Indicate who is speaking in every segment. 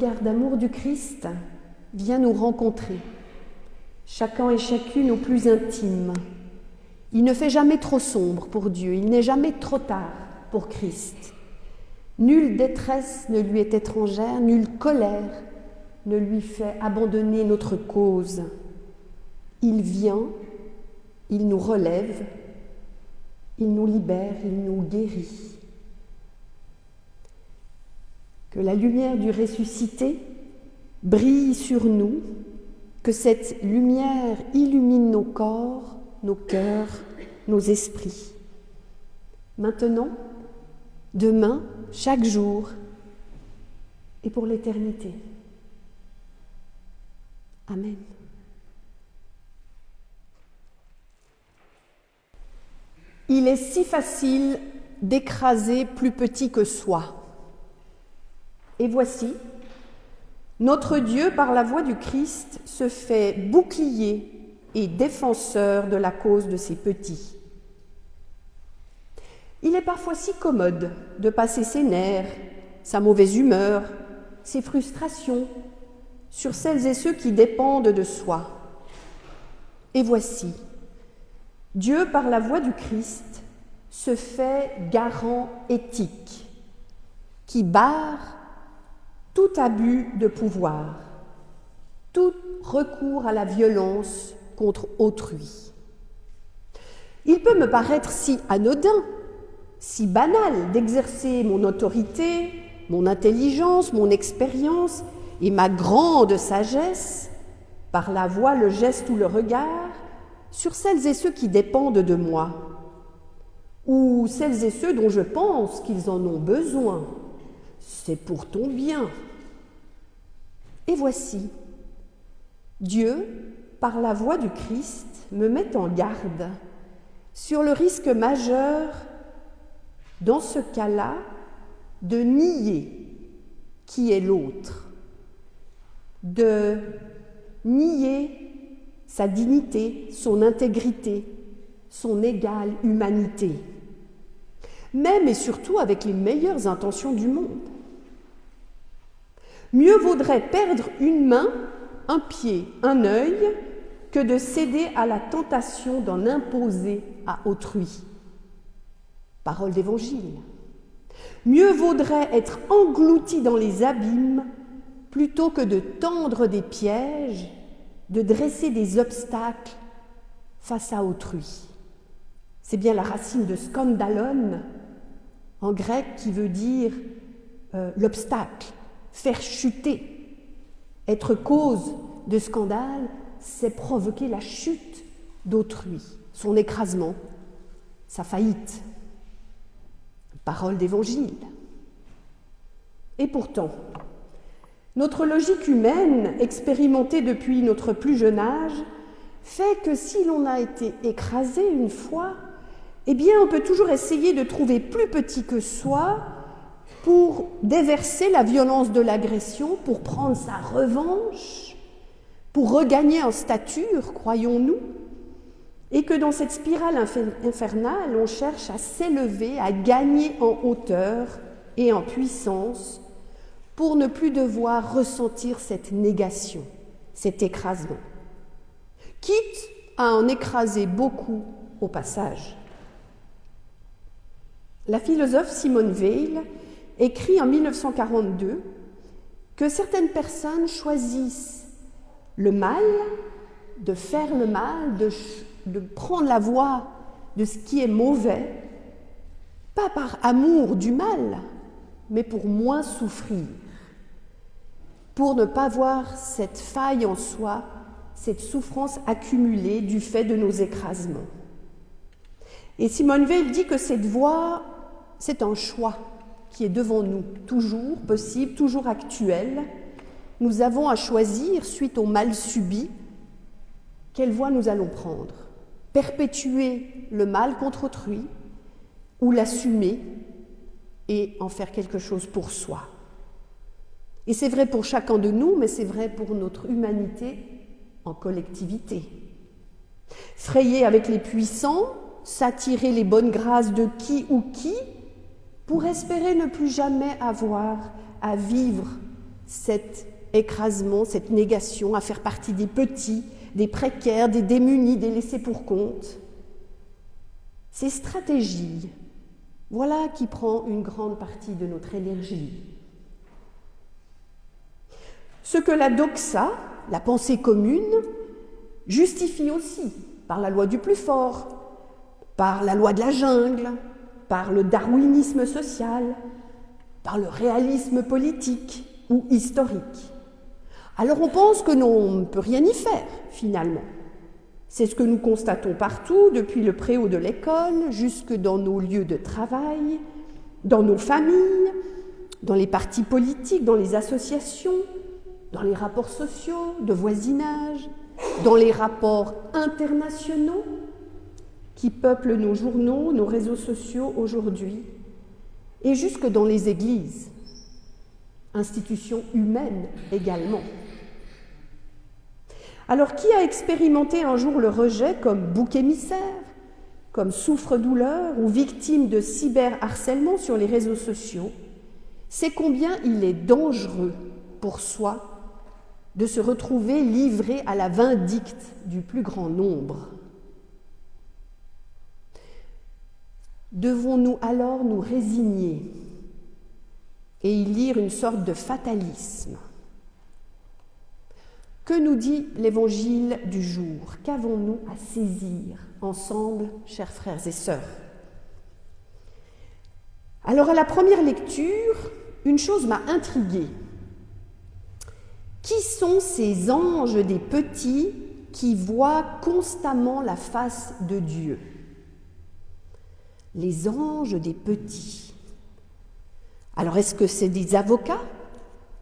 Speaker 1: regard d'amour du Christ vient nous rencontrer, chacun et chacune au plus intime. Il ne fait jamais trop sombre pour Dieu, il n'est jamais trop tard pour Christ. Nulle détresse ne lui est étrangère, nulle colère ne lui fait abandonner notre cause. Il vient, il nous relève, il nous libère, il nous guérit. Que la lumière du ressuscité brille sur nous, que cette lumière illumine nos corps, nos cœurs, nos esprits. Maintenant, demain, chaque jour et pour l'éternité. Amen. Il est si facile d'écraser plus petit que soi. Et voici, notre Dieu, par la voix du Christ, se fait bouclier et défenseur de la cause de ses petits. Il est parfois si commode de passer ses nerfs, sa mauvaise humeur, ses frustrations sur celles et ceux qui dépendent de soi. Et voici, Dieu, par la voix du Christ, se fait garant éthique, qui barre tout abus de pouvoir, tout recours à la violence contre autrui. Il peut me paraître si anodin, si banal d'exercer mon autorité, mon intelligence, mon expérience et ma grande sagesse, par la voix, le geste ou le regard, sur celles et ceux qui dépendent de moi, ou celles et ceux dont je pense qu'ils en ont besoin. C'est pour ton bien. Et voici, Dieu, par la voix du Christ, me met en garde sur le risque majeur, dans ce cas-là, de nier qui est l'autre, de nier sa dignité, son intégrité, son égale humanité, même et surtout avec les meilleures intentions du monde. Mieux vaudrait perdre une main, un pied, un œil, que de céder à la tentation d'en imposer à autrui. Parole d'Évangile. Mieux vaudrait être englouti dans les abîmes plutôt que de tendre des pièges, de dresser des obstacles face à autrui. C'est bien la racine de skandalon, en grec, qui veut dire l'obstacle, faire chuter. Être cause de scandale, c'est provoquer la chute d'autrui, son écrasement, sa faillite. Parole d'Évangile. Et pourtant, notre logique humaine, expérimentée depuis notre plus jeune âge, fait que si l'on a été écrasé une fois, eh bien on peut toujours essayer de trouver plus petit que soi pour déverser la violence de l'agression, pour prendre sa revanche, pour regagner en stature, croyons-nous, et que dans cette spirale infernale, on cherche à s'élever, à gagner en hauteur et en puissance pour ne plus devoir ressentir cette négation, cet écrasement, quitte à en écraser beaucoup au passage. La philosophe Simone Weil écrit en 1942 que certaines personnes choisissent le mal, de faire le mal, de prendre la voie de ce qui est mauvais, pas par amour du mal, mais pour moins souffrir, pour ne pas voir cette faille en soi, cette souffrance accumulée du fait de nos écrasements. Et Simone Weil dit que cette voie, c'est un choix qui est devant nous, toujours possible, toujours actuel. Nous avons à choisir, suite au mal subi, quelle voie nous allons prendre. Perpétuer le mal contre autrui ou l'assumer et en faire quelque chose pour soi. Et c'est vrai pour chacun de nous, mais c'est vrai pour notre humanité en collectivité. Frayer avec les puissants, s'attirer les bonnes grâces de qui ou qui, pour espérer ne plus jamais avoir à vivre cet écrasement, cette négation à faire partie des petits, des précaires, des démunis, des laissés pour compte. Ces stratégies, voilà qui prend une grande partie de notre énergie. Ce que la doxa, la pensée commune, justifie aussi par la loi du plus fort, par la loi de la jungle, par le darwinisme social, par le réalisme politique ou historique. Alors on pense que l'on ne peut rien y faire, finalement. C'est ce que nous constatons partout, depuis le préau de l'école, jusque dans nos lieux de travail, dans nos familles, dans les partis politiques, dans les associations, dans les rapports sociaux, de voisinage, dans les rapports internationaux qui peuplent nos journaux, nos réseaux sociaux aujourd'hui, et jusque dans les églises, institutions humaines également. Alors, qui a expérimenté un jour le rejet comme bouc émissaire, comme souffre-douleur ou victime de cyberharcèlement sur les réseaux sociaux, sait combien il est dangereux pour soi de se retrouver livré à la vindicte du plus grand nombre. Devons-nous alors nous résigner et y lire une sorte de fatalisme? Que nous dit l'Évangile du jour? Qu'avons-nous à saisir ensemble, chers frères et sœurs? Alors, à la première lecture, une chose m'a intriguée. Qui sont ces anges des petits qui voient constamment la face de Dieu? Les anges des petits. Alors, est-ce que c'est des avocats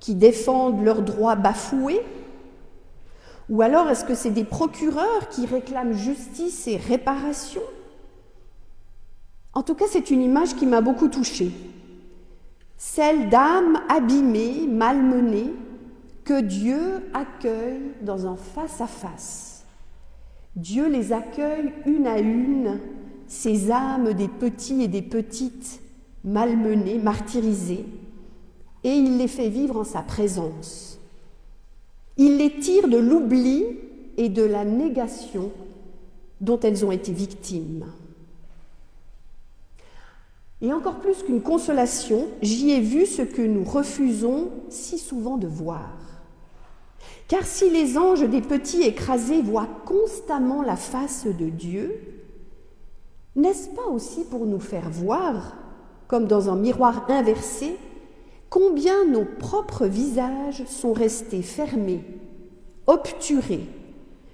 Speaker 1: qui défendent leurs droits bafoués? Ou alors est-ce que c'est des procureurs qui réclament justice et réparation? En tout cas, c'est une image qui m'a beaucoup touchée. Celle d'âmes abîmées, malmenées, que Dieu accueille dans un face-à-face. Dieu les accueille une à une, ces âmes des petits et des petites, malmenées, martyrisées, et il les fait vivre en sa présence. Il les tire de l'oubli et de la négation dont elles ont été victimes. Et encore plus qu'une consolation, j'y ai vu ce que nous refusons si souvent de voir. Car si les anges des petits écrasés voient constamment la face de Dieu, n'est-ce pas aussi pour nous faire voir, comme dans un miroir inversé, combien nos propres visages sont restés fermés, obturés,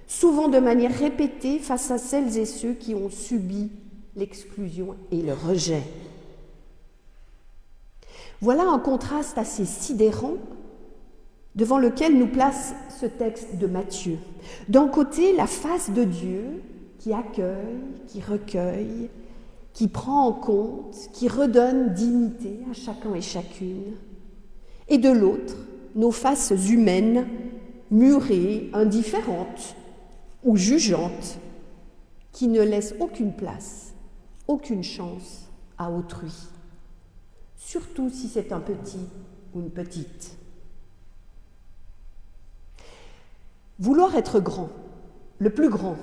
Speaker 1: souvent de manière répétée face à celles et ceux qui ont subi l'exclusion et le rejet. Voilà un contraste assez sidérant devant lequel nous place ce texte de Matthieu. D'un côté, la face de Dieu qui accueille, qui recueille, qui prend en compte, qui redonne dignité à chacun et chacune. Et de l'autre, nos faces humaines, murées, indifférentes ou jugeantes, qui ne laissent aucune place, aucune chance à autrui, surtout si c'est un petit ou une petite. Vouloir être grand, le plus grand,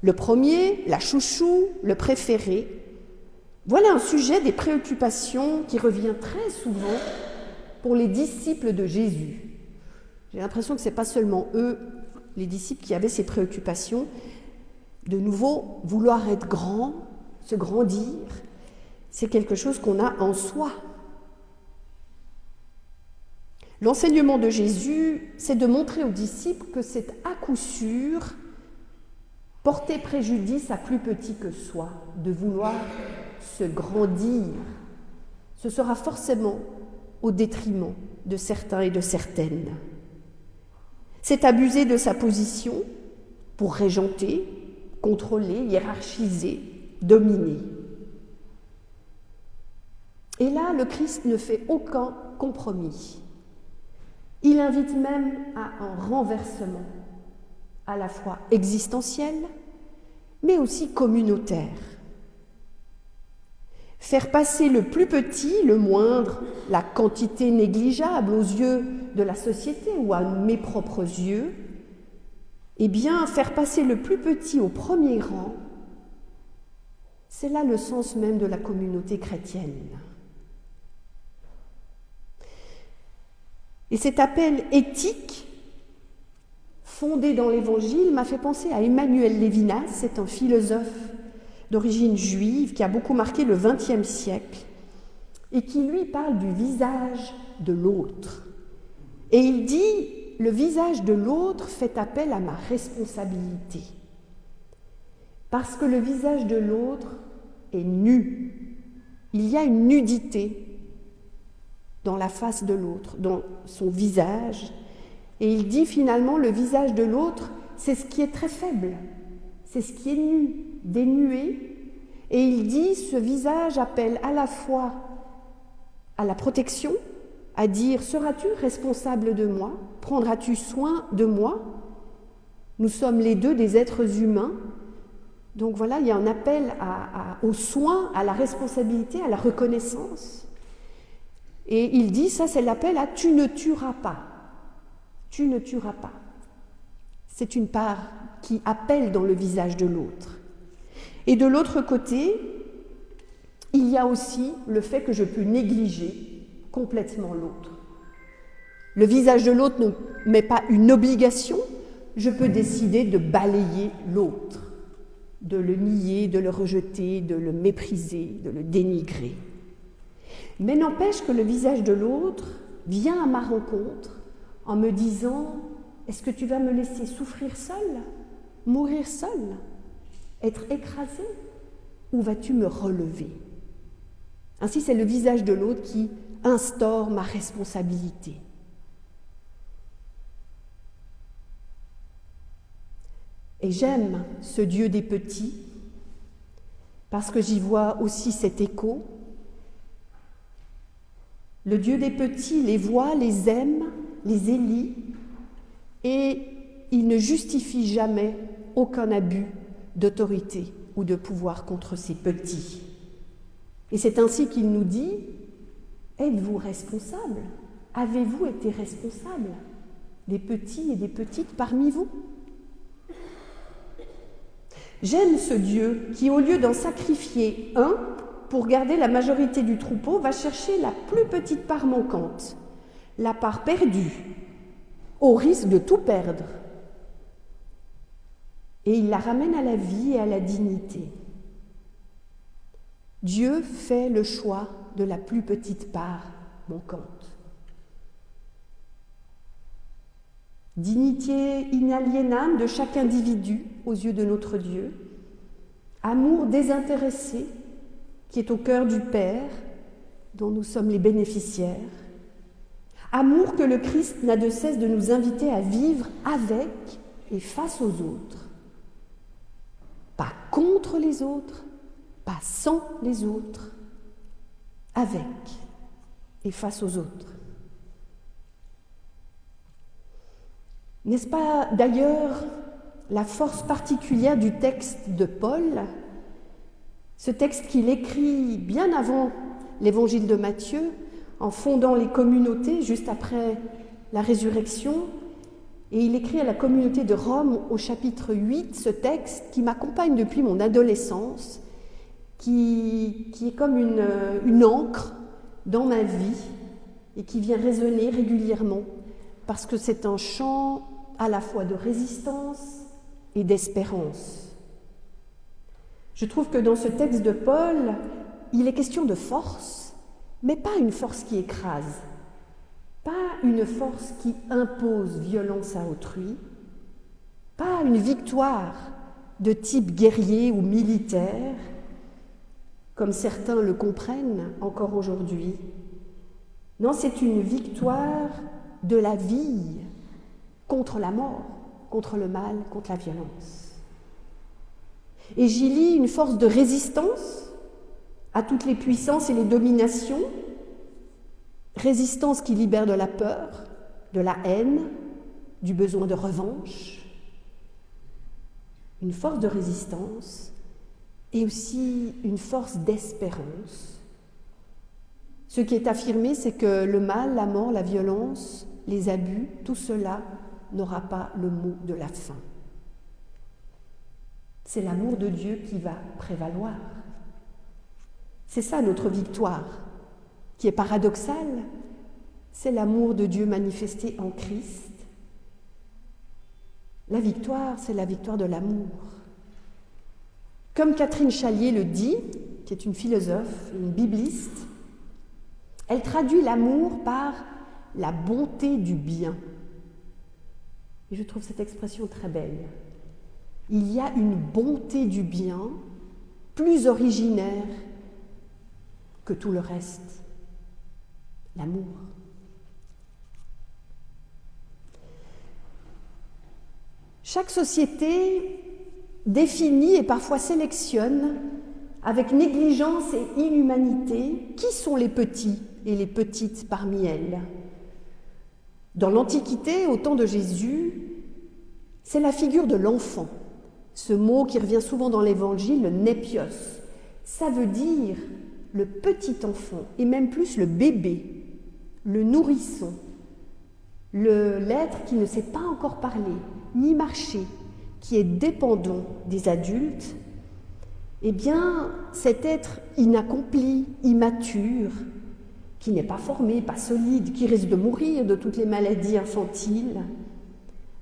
Speaker 1: le premier, la chouchou, le préféré, voilà un sujet des préoccupations qui revient très souvent pour les disciples de Jésus. J'ai l'impression que ce n'est pas seulement eux, les disciples, qui avaient ces préoccupations. De nouveau, vouloir être grand, se grandir, c'est quelque chose qu'on a en soi. L'enseignement de Jésus, c'est de montrer aux disciples que c'est à coup sûr porter préjudice à plus petit que soi, de vouloir se grandir. Ce sera forcément au détriment de certains et de certaines. C'est abuser de sa position pour régenter, contrôler, hiérarchiser, dominer. Et là, le Christ ne fait aucun compromis. Il invite même à un renversement, à la fois existentiel, mais aussi communautaire. faire passer le plus petit, le moindre, la quantité négligeable aux yeux de la société ou à mes propres yeux, eh bien, faire passer le plus petit au premier rang, c'est là le sens même de la communauté chrétienne. Et cet appel éthique, fondé dans l'Évangile, m'a fait penser à Emmanuel Lévinas, c'est un philosophe d'origine juive qui a beaucoup marqué le XXe siècle et qui, lui, parle du visage de l'autre. Et il dit, le visage de l'autre fait appel à ma responsabilité. Parce que le visage de l'autre est nu. Il y a une nudité dans la face de l'autre, dans son visage. Et il dit finalement, le visage de l'autre, c'est ce qui est très faible, c'est ce qui est nu, dénué. Et il dit, ce visage appelle à la fois à la protection, à dire, seras-tu responsable de moi? Prendras-tu soin de moi? Nous sommes les deux des êtres humains. Donc voilà, il y a un appel au soin, à la responsabilité, à la reconnaissance. Et il dit, ça c'est l'appel à « tu ne tueras pas ». Tu ne tueras pas. C'est une part qui appelle dans le visage de l'autre. Et de l'autre côté, il y a aussi le fait que je peux négliger complètement l'autre. Le visage de l'autre ne met pas une obligation, je peux décider de balayer l'autre, de le nier, de le rejeter, de le mépriser, de le dénigrer. Mais n'empêche que le visage de l'autre vient à ma rencontre en me disant, est-ce que tu vas me laisser souffrir seul, mourir seul, être écrasé, ou vas-tu me relever? Ainsi, c'est le visage de l'autre qui instaure ma responsabilité. Et j'aime ce Dieu des petits, parce que j'y vois aussi cet écho. Le Dieu des petits les voit, les aime, les élit, et il ne justifie jamais aucun abus d'autorité ou de pouvoir contre ses petits. Et c'est ainsi qu'il nous dit, êtes-vous responsables? Avez-vous été responsables des petits et des petites parmi vous? J'aime ce Dieu qui, au lieu d'en sacrifier un pour garder la majorité du troupeau, va chercher la plus petite part manquante, la part perdue, au risque de tout perdre. Et il la ramène à la vie et à la dignité. Dieu fait le choix de la plus petite part manquante. Dignité inaliénable de chaque individu aux yeux de notre Dieu, amour désintéressé qui est au cœur du Père, dont nous sommes les bénéficiaires, amour que le Christ n'a de cesse de nous inviter à vivre avec et face aux autres. Pas contre les autres, pas sans les autres, avec et face aux autres. N'est-ce pas d'ailleurs la force particulière du texte de Paul, ce texte qu'il écrit bien avant l'évangile de Matthieu, en fondant les communautés juste après la résurrection, et il écrit à la communauté de Rome au chapitre 8, ce texte qui m'accompagne depuis mon adolescence, qui est comme une encre dans ma vie et qui vient résonner régulièrement, parce que c'est un chant à la fois de résistance et d'espérance. Je trouve que dans ce texte de Paul, il est question de force, mais pas une force qui écrase, pas une force qui impose violence à autrui, pas une victoire de type guerrier ou militaire, comme certains le comprennent encore aujourd'hui. Non, c'est une victoire de la vie contre la mort, contre le mal, contre la violence. Et j'y lis une force de résistance à toutes les puissances et les dominations, résistance qui libère de la peur, de la haine, du besoin de revanche, une force de résistance et aussi une force d'espérance Ce qui est affirmé, c'est que le mal, la mort, la violence, les abus, tout cela n'aura pas le mot de la fin. C'est l'amour de Dieu qui va prévaloir. C'est ça notre victoire, qui est paradoxale. C'est l'amour de Dieu manifesté en Christ. La victoire, c'est la victoire de l'amour. Comme Catherine Chalier le dit, qui est une philosophe, une bibliste, elle traduit l'amour par la bonté du bien. Et je trouve cette expression très belle. Il y a une bonté du bien plus originaire que tout le reste, l'amour. Chaque société définit et parfois sélectionne avec négligence et inhumanité qui sont les petits et les petites parmi elles. Dans l'Antiquité, au temps de Jésus, c'est la figure de l'enfant. Ce mot qui revient souvent dans l'Évangile, le népios, ça veut dire le petit enfant, et même plus le bébé, le nourrisson, l'être qui ne sait pas encore parler, ni marcher, qui est dépendant des adultes. Eh bien, cet être inaccompli, immature, qui n'est pas formé, pas solide, qui risque de mourir de toutes les maladies infantiles,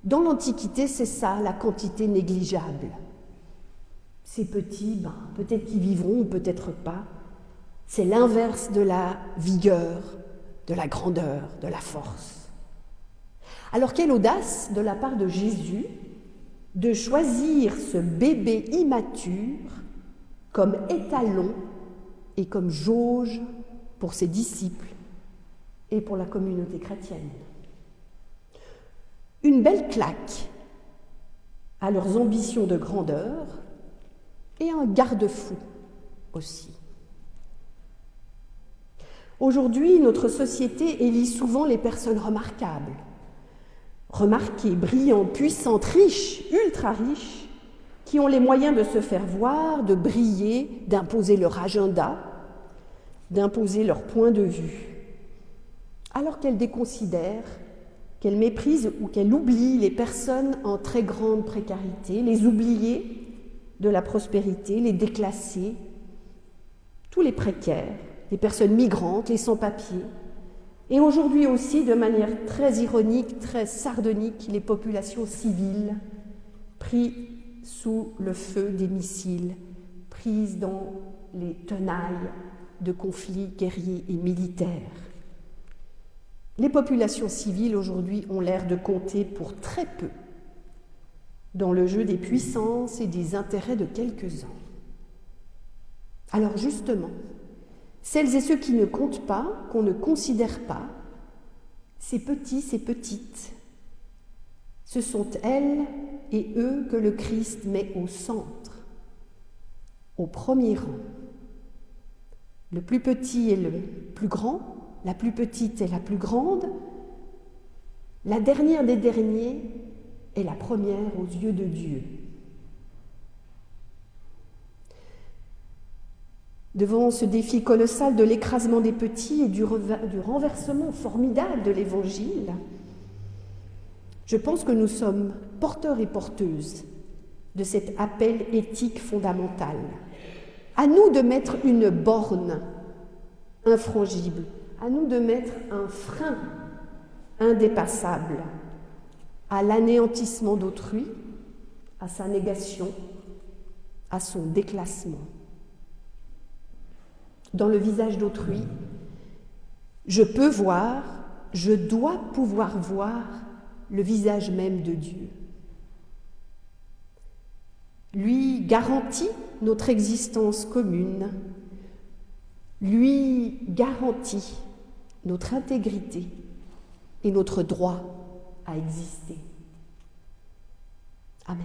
Speaker 1: dans l'Antiquité, c'est ça, la quantité négligeable. Ces petits, peut-être qu'ils vivront, peut-être pas. C'est l'inverse de la vigueur, de la grandeur, de la force. Alors quelle audace de la part de Jésus de choisir ce bébé immature comme étalon et comme jauge pour ses disciples et pour la communauté chrétienne. Une belle claque à leurs ambitions de grandeur et un garde-fou aussi. Aujourd'hui, notre société élit souvent les personnes remarquables, remarquées, brillantes, puissantes, riches, ultra riches, qui ont les moyens de se faire voir, de briller, d'imposer leur agenda, d'imposer leur point de vue, alors qu'elles déconsidèrent, qu'elles méprisent ou qu'elles oublient les personnes en très grande précarité, les oubliés de la prospérité, les déclassés, tous les précaires, les personnes migrantes, les sans-papiers, et aujourd'hui aussi, de manière très ironique, très sardonique, les populations civiles, prises sous le feu des missiles, prises dans les tenailles de conflits guerriers et militaires. Les populations civiles aujourd'hui ont l'air de compter pour très peu dans le jeu des puissances et des intérêts de quelques-uns. Alors justement, celles et ceux qui ne comptent pas, qu'on ne considère pas, ces petits, ces petites, ce sont elles et eux que le Christ met au centre, au premier rang. Le plus petit est le plus grand, la plus petite est la plus grande, la dernière des derniers est la première aux yeux de Dieu. Devant ce défi colossal de l'écrasement des petits et du renversement formidable de l'Évangile, je pense que nous sommes porteurs et porteuses de cet appel éthique fondamental. À nous de mettre une borne infrangible, à nous de mettre un frein indépassable à l'anéantissement d'autrui, à sa négation, à son déclassement. Dans le visage d'autrui, je peux voir, je dois pouvoir voir le visage même de Dieu. Lui garantit notre existence commune, lui garantit notre intégrité et notre droit à exister. Amen.